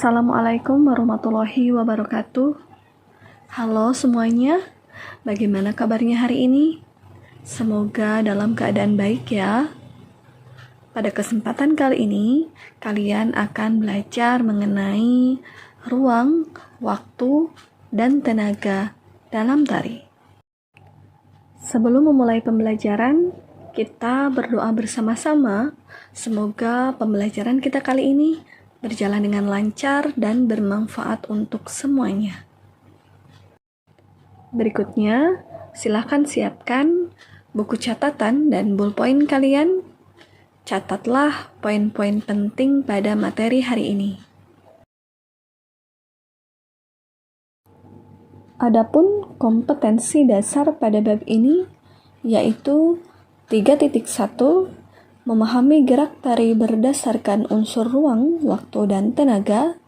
Assalamualaikum warahmatullahi wabarakatuh. Halo semuanya, bagaimana kabarnya hari ini? Semoga dalam keadaan baik ya. Pada kesempatan kali ini, kalian akan belajar mengenai ruang, waktu, dan tenaga dalam tari. Sebelum memulai pembelajaran, kita berdoa bersama-sama. Semoga pembelajaran kita kali ini berjalan dengan lancar dan bermanfaat untuk semuanya. Berikutnya, silakan siapkan buku catatan dan ballpoint kalian. Catatlah poin-poin penting pada materi hari ini. Adapun kompetensi dasar pada bab ini yaitu 3.1 memahami gerak tari berdasarkan unsur ruang, waktu, dan tenaga,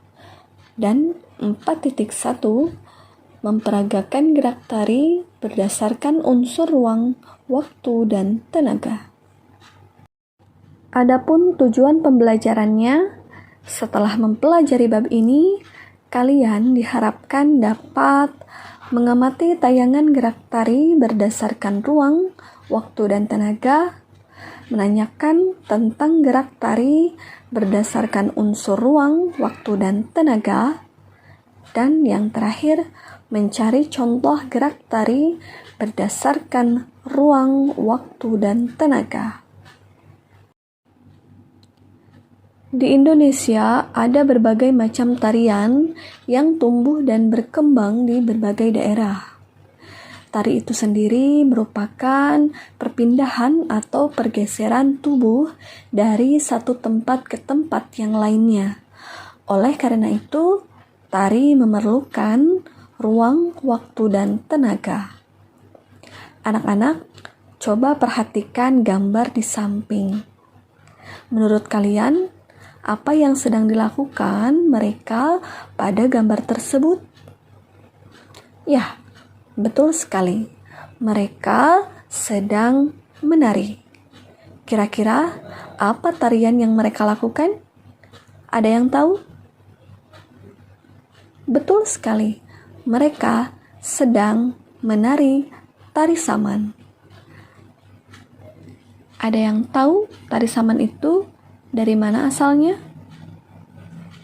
dan 4.1 memperagakan gerak tari berdasarkan unsur ruang, waktu, dan tenaga. Adapun tujuan pembelajarannya, setelah mempelajari bab ini, kalian diharapkan dapat mengamati tayangan gerak tari berdasarkan ruang, waktu, dan tenaga, menanyakan tentang gerak tari berdasarkan unsur ruang, waktu, dan tenaga, dan yang terakhir, mencari contoh gerak tari berdasarkan ruang, waktu, dan tenaga. Di Indonesia ada berbagai macam tarian yang tumbuh dan berkembang di berbagai daerah. Tari itu sendiri merupakan perpindahan atau pergeseran tubuh dari satu tempat ke tempat yang lainnya. Oleh karena itu, tari memerlukan ruang, waktu, dan tenaga. Anak-anak, coba perhatikan gambar di samping. Menurut kalian, apa yang sedang dilakukan mereka pada gambar tersebut? Ya, betul sekali, mereka sedang menari. Kira-kira apa tarian yang mereka lakukan? Ada yang tahu? Betul sekali, mereka sedang menari tari saman. Ada yang tahu tari saman itu dari mana asalnya?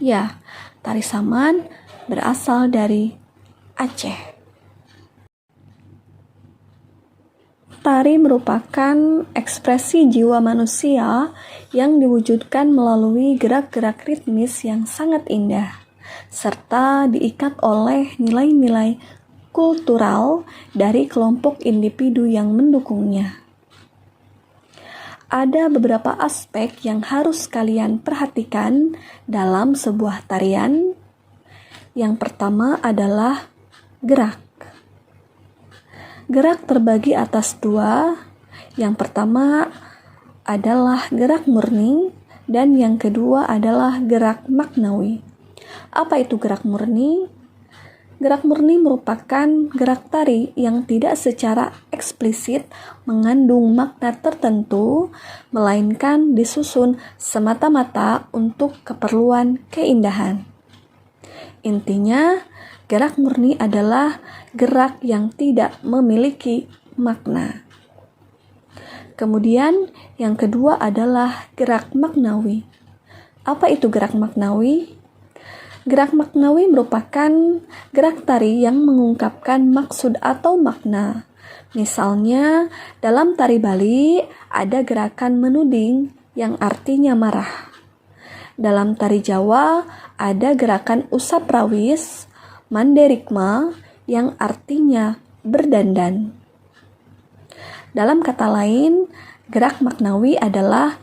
Ya, tari saman berasal dari Aceh. Tari merupakan ekspresi jiwa manusia yang diwujudkan melalui gerak-gerak ritmis yang sangat indah, serta diikat oleh nilai-nilai kultural dari kelompok individu yang mendukungnya. Ada beberapa aspek yang harus kalian perhatikan dalam sebuah tarian. Yang pertama adalah gerak. Gerak terbagi atas dua. Yang pertama adalah gerak murni dan yang kedua adalah gerak maknawi. Apa itu gerak murni? Gerak murni merupakan gerak tari yang tidak secara eksplisit mengandung makna tertentu, melainkan disusun semata-mata untuk keperluan keindahan. Intinya, gerak murni adalah gerak yang tidak memiliki makna. Kemudian yang kedua adalah gerak maknawi. Apa itu gerak maknawi? Gerak maknawi merupakan gerak tari yang mengungkapkan maksud atau makna. Misalnya, dalam tari Bali ada gerakan menuding yang artinya marah. Dalam tari Jawa ada gerakan usap rawis, manderikma, yang artinya berdandan. Dalam kata lain, gerak maknawi adalah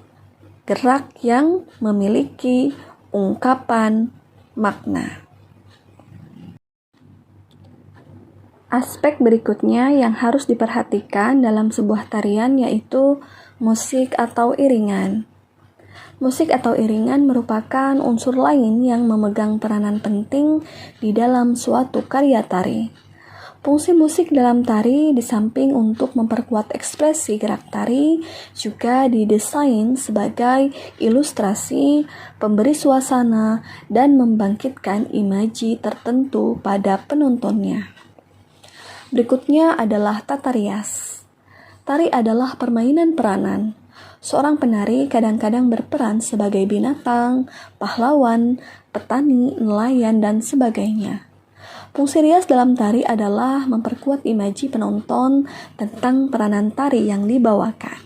gerak yang memiliki ungkapan makna. Aspek berikutnya yang harus diperhatikan dalam sebuah tarian yaitu musik atau iringan. Musik atau iringan merupakan unsur lain yang memegang peranan penting di dalam suatu karya tari. Fungsi musik dalam tari di samping untuk memperkuat ekspresi gerak tari, juga didesain sebagai ilustrasi, pemberi suasana, dan membangkitkan imaji tertentu pada penontonnya. Berikutnya adalah tata rias. Tari adalah permainan peranan. Seorang penari kadang-kadang berperan sebagai binatang, pahlawan, petani, nelayan, dan sebagainya. Fungsi rias dalam tari adalah memperkuat imaji penonton tentang peranan tari yang dibawakan.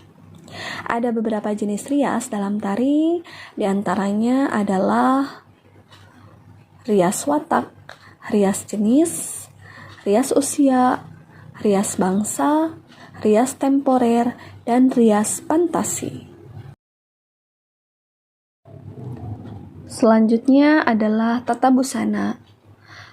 Ada beberapa jenis rias dalam tari, diantaranya adalah rias watak, rias jenis, rias usia, rias bangsa, rias temporer, dan rias fantasi. Selanjutnya adalah tata busana.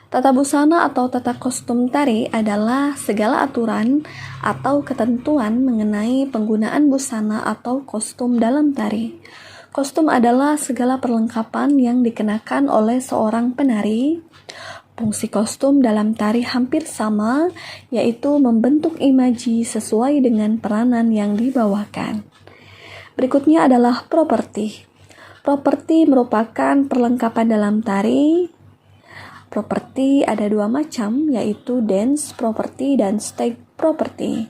Tata busana atau tata kostum tari adalah segala aturan atau ketentuan mengenai penggunaan busana atau kostum dalam tari. Kostum adalah segala perlengkapan yang dikenakan oleh seorang penari. Fungsi kostum dalam tari hampir sama, yaitu membentuk imaji sesuai dengan peranan yang dibawakan. Berikutnya adalah properti. Properti merupakan perlengkapan dalam tari. Properti ada dua macam, yaitu dance property dan stage property.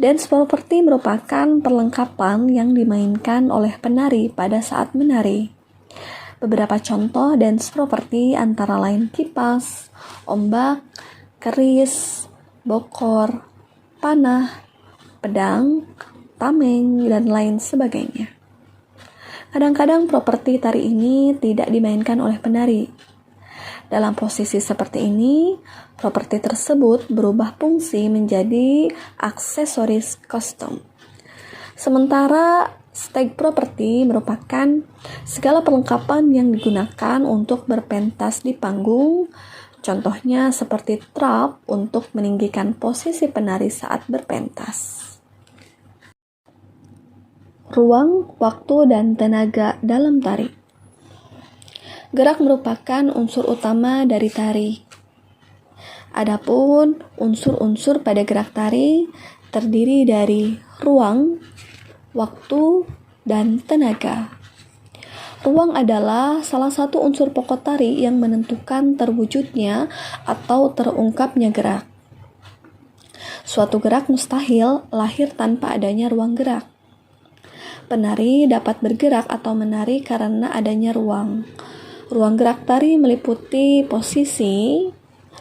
Dance property merupakan perlengkapan yang dimainkan oleh penari pada saat menari. Beberapa contoh dance property antara lain kipas, ombak, keris, bokor, panah, pedang, tameng, dan lain sebagainya. Kadang-kadang properti tari ini tidak dimainkan oleh penari. Dalam posisi seperti ini, properti tersebut berubah fungsi menjadi aksesoris kostum. Sementara stage property merupakan segala perlengkapan yang digunakan untuk berpentas di panggung, contohnya seperti trap untuk meninggikan posisi penari saat berpentas. Ruang, waktu, dan tenaga dalam tari. Gerak merupakan unsur utama dari tari. Adapun unsur-unsur pada gerak tari terdiri dari ruang, waktu, dan tenaga. Ruang adalah salah satu unsur pokok tari yang menentukan terwujudnya atau terungkapnya gerak. Suatu gerak mustahil lahir tanpa adanya ruang gerak. Penari dapat bergerak atau menari karena adanya ruang. Ruang gerak tari meliputi posisi,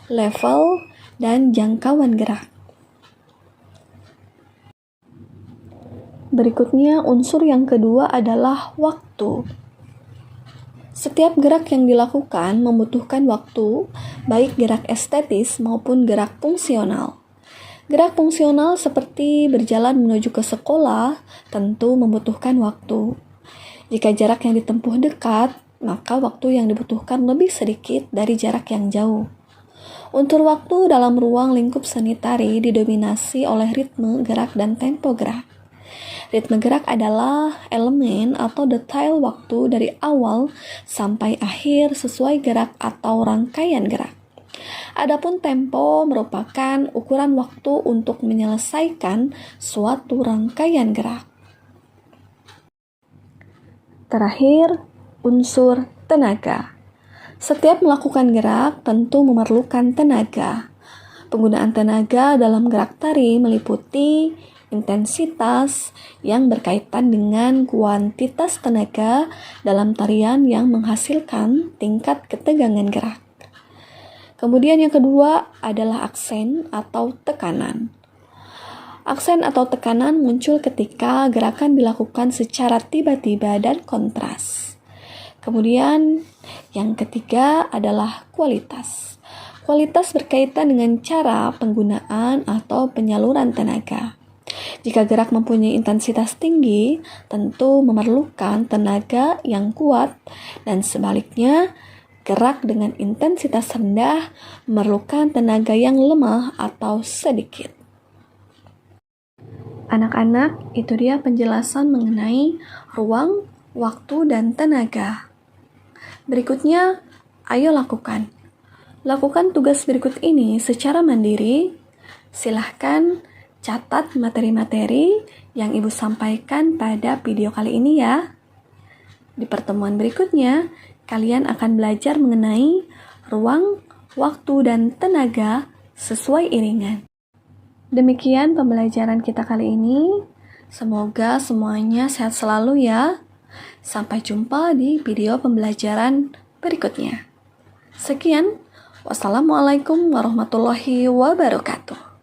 level, dan jangkauan gerak. Berikutnya, unsur yang kedua adalah waktu. Setiap gerak yang dilakukan membutuhkan waktu, baik gerak estetis maupun gerak fungsional. Gerak fungsional seperti berjalan menuju ke sekolah tentu membutuhkan waktu. Jika jarak yang ditempuh dekat, maka waktu yang dibutuhkan lebih sedikit dari jarak yang jauh. Unsur waktu dalam ruang lingkup seni tari didominasi oleh ritme gerak dan tempo gerak. Ritme gerak adalah elemen atau detail waktu dari awal sampai akhir sesuai gerak atau rangkaian gerak. Adapun tempo merupakan ukuran waktu untuk menyelesaikan suatu rangkaian gerak. Terakhir, unsur tenaga. Setiap melakukan gerak tentu memerlukan tenaga. Penggunaan tenaga dalam gerak tari meliputi intensitas yang berkaitan dengan kuantitas tenaga dalam tarian yang menghasilkan tingkat ketegangan gerak. Kemudian yang kedua adalah aksen atau tekanan. Aksen atau tekanan muncul ketika gerakan dilakukan secara tiba-tiba dan kontras. Kemudian yang ketiga adalah kualitas. Kualitas berkaitan dengan cara penggunaan atau penyaluran tenaga. Jika gerak mempunyai intensitas tinggi, tentu memerlukan tenaga yang kuat, dan sebaliknya, gerak dengan intensitas rendah memerlukan tenaga yang lemah atau sedikit. Anak-anak, itu dia penjelasan mengenai ruang, waktu, dan tenaga. Berikutnya, ayo lakukan. Lakukan tugas berikut ini secara mandiri. Silahkan catat materi-materi yang Ibu sampaikan pada video kali ini ya. Di pertemuan berikutnya, kalian akan belajar mengenai ruang, waktu, dan tenaga sesuai iringan. Demikian pembelajaran kita kali ini. Semoga semuanya sehat selalu ya. Sampai jumpa di video pembelajaran berikutnya. Sekian. Wassalamualaikum warahmatullahi wabarakatuh.